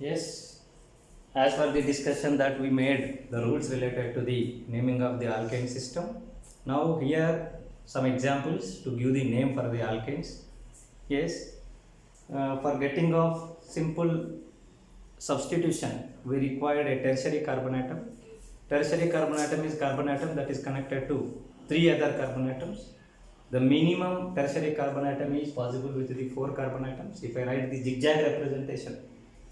Yes, as per the discussion that we made, the rules related to the naming of the alkane system. Now here some examples to give the name for the alkanes. Yes, for getting of simple substitution, we required a tertiary carbon atom. Tertiary carbon atom is carbon atom that is connected to three other carbon atoms. The minimum tertiary carbon atom is possible with the four carbon atoms. If I write the zigzag representation,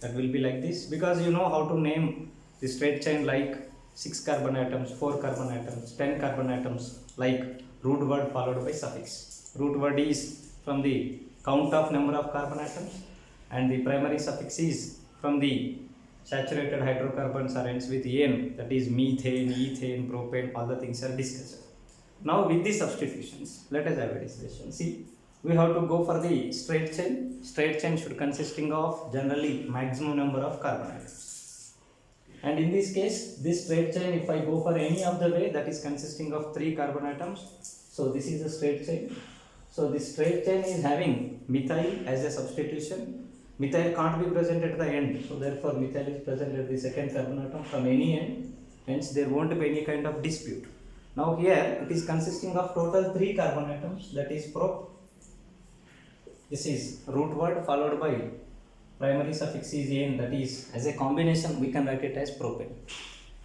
that will be like this, because you know how to name the straight chain like 6 carbon atoms, 4 carbon atoms, 10 carbon atoms, like root word followed by suffix. Root word is from the count of number of carbon atoms, and the primary suffix is from the saturated hydrocarbons are ends with "-en", that is methane, ethane, propane, all the things are discussed. Now with the substitutions, let us have a discussion. See, we have to go for the straight chain. Straight chain should consisting of generally maximum number of carbon atoms. And in this case, this straight chain, if I go for any of the way, that is consisting of 3 carbon atoms. So this is a straight chain. So this straight chain is having methyl as a substitution. Methyl can't be present at the end. So therefore methyl is present at the second carbon atom from any end. Hence there won't be any kind of dispute. Now here it is consisting of total 3 carbon atoms, that is prop. This is root word followed by primary suffix is "-en", that is as a combination we can write it as propane.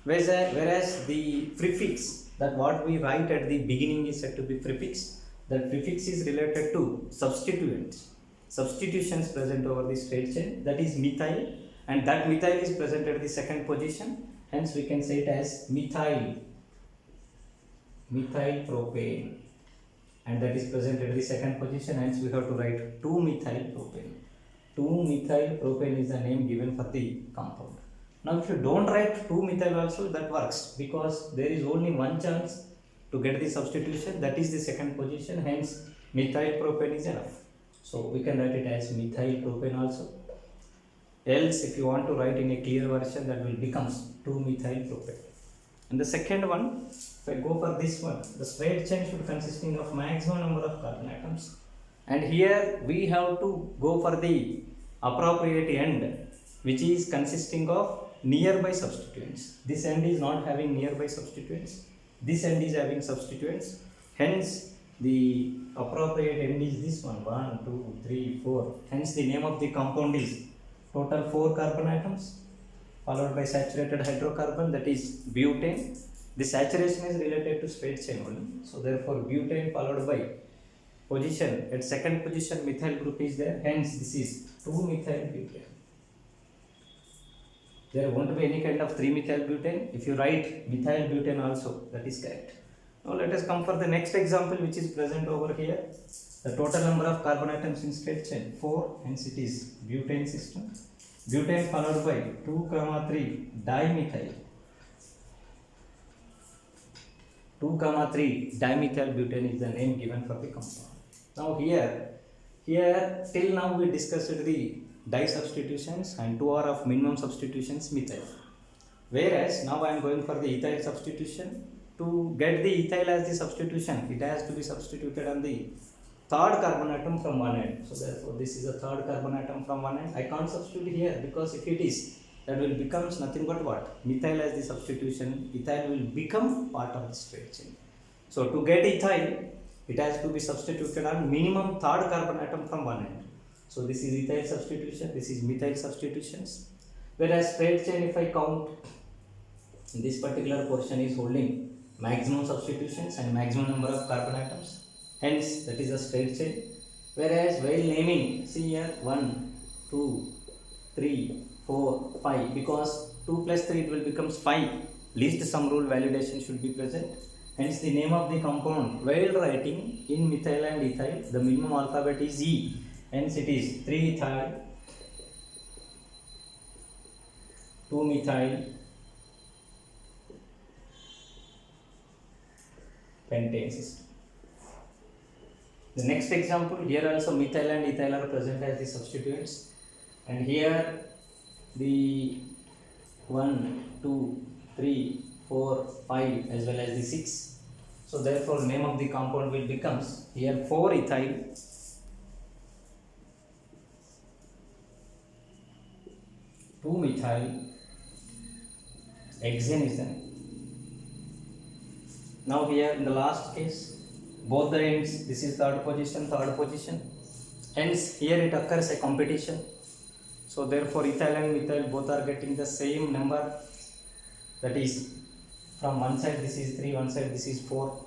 Whereas the prefix, that what we write at the beginning is said to be prefix. That prefix is related to substituents. Substitutions present over the straight chain, that is methyl, and that methyl is present at the second position. Hence we can say it as methyl propane, and that is present at the second position. Hence we have to write 2-methyl propane. 2-methyl propane is the name given for the compound. Now if you don't write 2-methyl also, that works, because there is only one chance to get the substitution, that is the second position. Hence methyl propane is enough. So we can write it as methyl propane also. Else if you want to write in a clear version, that will becomes 2-methyl propane. And the second one, if I go for this one, the straight chain should consisting of maximum number of carbon atoms. And here we have to go for the appropriate end, which is consisting of nearby substituents. This end is not having nearby substituents. This end is having substituents. Hence the appropriate end is this one, 1, 2, 3, 4. Hence the name of the compound is total 4 carbon atoms followed by saturated hydrocarbon, that is butane. The saturation is related to straight chain only. So therefore butane followed by position, at second position methyl group is there. Hence this is 2-methyl butane. There won't be any kind of 3-methyl butane. If you write methyl butane also, that is correct. Now let us come for the next example, which is present over here. The total number of carbon atoms in straight chain 4, hence it is butane system. Butane followed by 2, 3 dimethyl. 2, 3 dimethyl butane is the name given for the compound. Now here till now we discussed the di substitutions and 2 are of minimum substitutions methyl. Whereas now I am going for the ethyl substitution. To get the ethyl as the substitution, it has to be substituted on the third carbon atom from one end. So therefore this is a third carbon atom from one end. I can't substitute here, because if it is, that will becomes nothing but what? Methyl as the substitution. Ethyl will become part of the straight chain. So to get ethyl, it has to be substituted on minimum third carbon atom from one end. So this is ethyl substitution, this is methyl substitutions. Whereas straight chain, if I count, this particular portion is holding maximum substitutions and maximum number of carbon atoms. Hence that is a straight chain. Whereas while naming, see here 1, 2, 3, 4, 5, because 2 plus 3 it will becomes 5. Least some rule validation should be present. Hence the name of the compound while writing in methyl and ethyl, the minimum alphabet is E. Hence it is 3-ethyl, 2-methyl pentane system. The next example, here also methyl and ethyl are present as the substituents, and here the 1, 2, 3, 4, 5 as well as the 6. So therefore name of the compound will becomes here 4-ethyl, 2-methyl hexane is the name. Now here in the last case, both the ends, this is third position, hence here it occurs a competition. So therefore ethyl and methyl both are getting the same number, that is from one side this is 3, one side this is 4.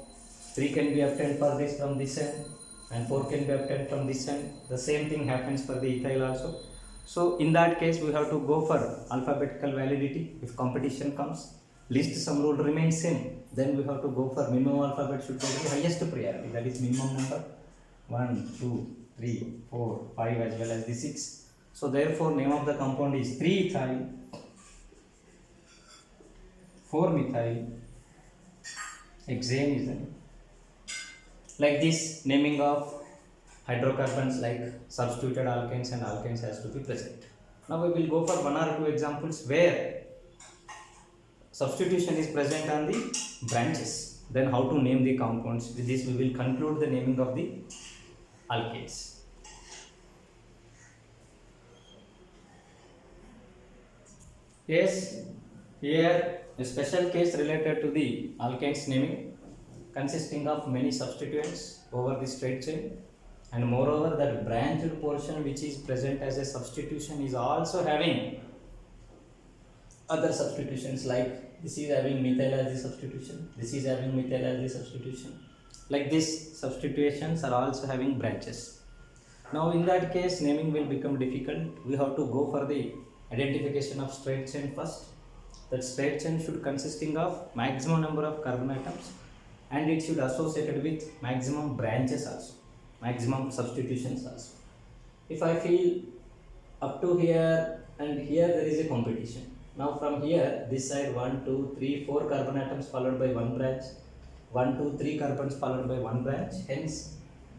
3 can be obtained for this from this end and 4 can be obtained from this end. The same thing happens for the ethyl also. So in that case we have to go for alphabetical validity. If competition comes, least sum rule remains same, then we have to go for minimum alphabet should go to the highest priority, that is minimum number 1, 2, 3, 4, 5 as well as the 6. So therefore name of the compound is 3-ethyl 4-methyl hexane is the name. Like this, naming of hydrocarbons like substituted alkanes and alkanes has to be present. Now we will go for 1 or 2 examples where substitution is present on the branches. Then how to name the compounds. With this we will conclude the naming of the alkanes. Yes, here a special case related to the alkanes naming, consisting of many substituents over the straight chain, and moreover that branched portion which is present as a substitution is also having other substitutions, like this is having methyl as the substitution, this is having methyl as the substitution. Like this, substitutions are also having branches. Now in that case naming will become difficult. We have to go for the identification of straight chain first. That straight chain should consisting of maximum number of carbon atoms, and it should associated with maximum branches also, maximum substitutions also. If I feel up to here and here there is a competition. Now from here this side 1, 2, 3, 4 carbon atoms followed by 1 branch, 1, 2, 3 carbons followed by 1 branch, hence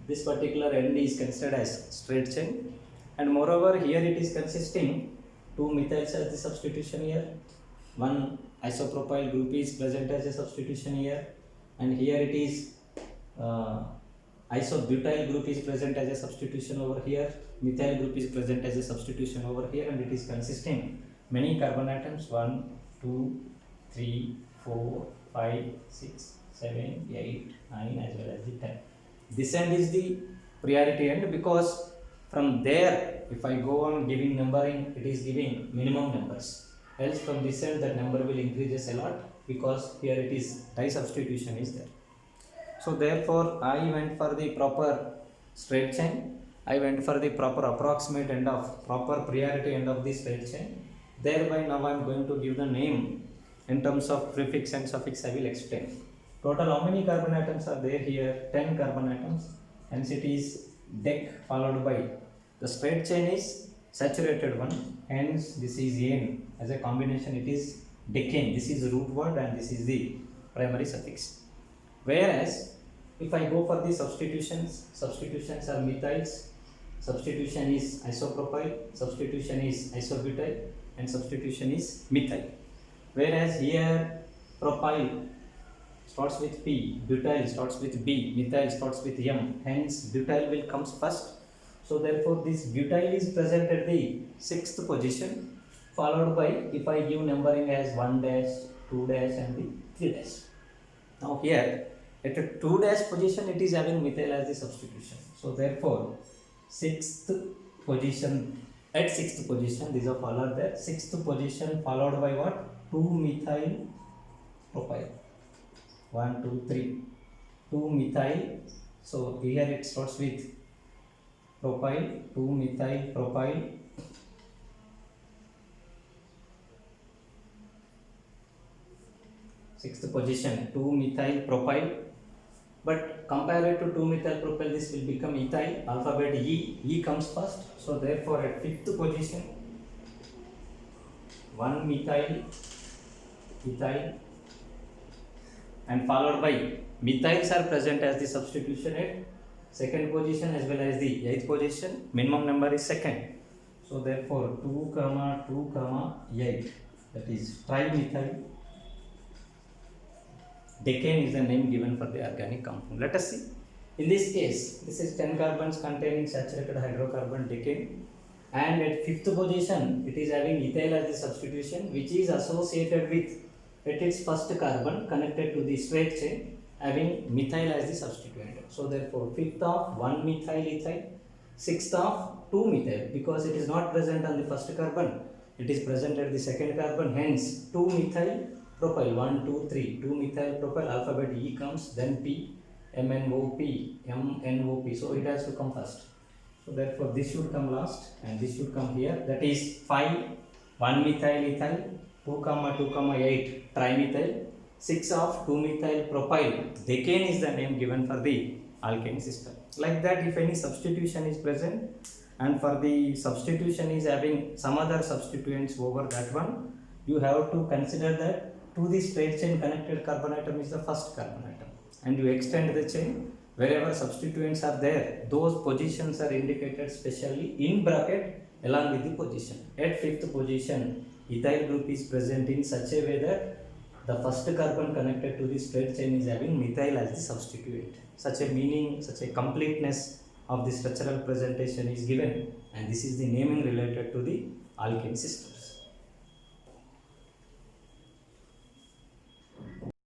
this particular end is considered as straight chain. And moreover here it is consisting 2 methyls as the substitution here, 1 isopropyl group is present as a substitution here, and here it is isobutyl group is present as a substitution over here, methyl group is present as a substitution over here, and it is consisting many carbon atoms 1, 2, 3, 4, 5, 6, 7, 8, 9 as well as the 10. This end is the priority end, because from there if I go on giving numbering, it is giving minimum numbers. Else from this end that number will increases a lot, because here it is disubstitution is there. So therefore I went for the proper straight chain, I went for the proper approximate end of proper priority end of the straight chain. Thereby now I am going to give the name in terms of prefix and suffix. I will explain. Total how many carbon atoms are there here? 10 carbon atoms, hence it is dec followed by the straight chain is saturated one, hence this is n. As a combination it is decane. This is root word and this is the primary suffix. Whereas if I go for the substitutions are methyls, substitution is isopropyl, substitution is isobutyl, and substitution is methyl. Whereas here propyl starts with P, butyl starts with B, methyl starts with M, hence butyl will comes first. So therefore this butyl is present at the 6th position, followed by, if I give numbering as 1 dash, 2 dash and the 3 dash. Now here at a 2 dash position it is having methyl as the substitution. So therefore 6th position, at 6th position these are followed there, 6th position followed by what? 2 methyl propyl. 1, 2, 3, 2 methyl. So here it starts with propyl, 2 methyl propyl, sixth position 2 methyl propyl, but compared to 2 methyl propyl this will become ethyl, alphabet E comes first. So therefore at 5th position 1 methyl ethyl, and followed by methyls are present as the substitution at 2nd position as well as the 8th position. Minimum number is 2nd. So therefore 2, 2, 8, that is trimethyl decane is the name given for the organic compound. Let us see. In this case, this is 10 carbons containing saturated hydrocarbon decane. And at fifth position it is having ethyl as the substitution, which is associated with at its first carbon connected to the straight chain having methyl as the substituent. So therefore fifth of 1 methyl ethyl, sixth of 2 methyl, because it is not present on the first carbon, it is present at the second carbon, hence 2 methyl propyl, 1 2 3, 2 methyl propyl, alphabet E comes, then P, MNOP, MNOP, so it has to come first. So therefore this should come last and this should come here, that is 5 1 methyl ethyl, 2 2 8 trimethyl, 6 of 2 methyl propyl. Decane is the name given for the alkane system. Like that, if any substitution is present and for the substitution is having some other substituents over that one, you have to consider that to the straight chain connected carbon atom is the first carbon atom, and you extend the chain. Wherever substituents are there, those positions are indicated specially in bracket along with the position. At fifth position, ethyl group is present in such a way that the first carbon connected to the straight chain is having methyl as the substituent. Such a meaning, such a completeness of the structural presentation is given, and this is the naming related to the alkane systems.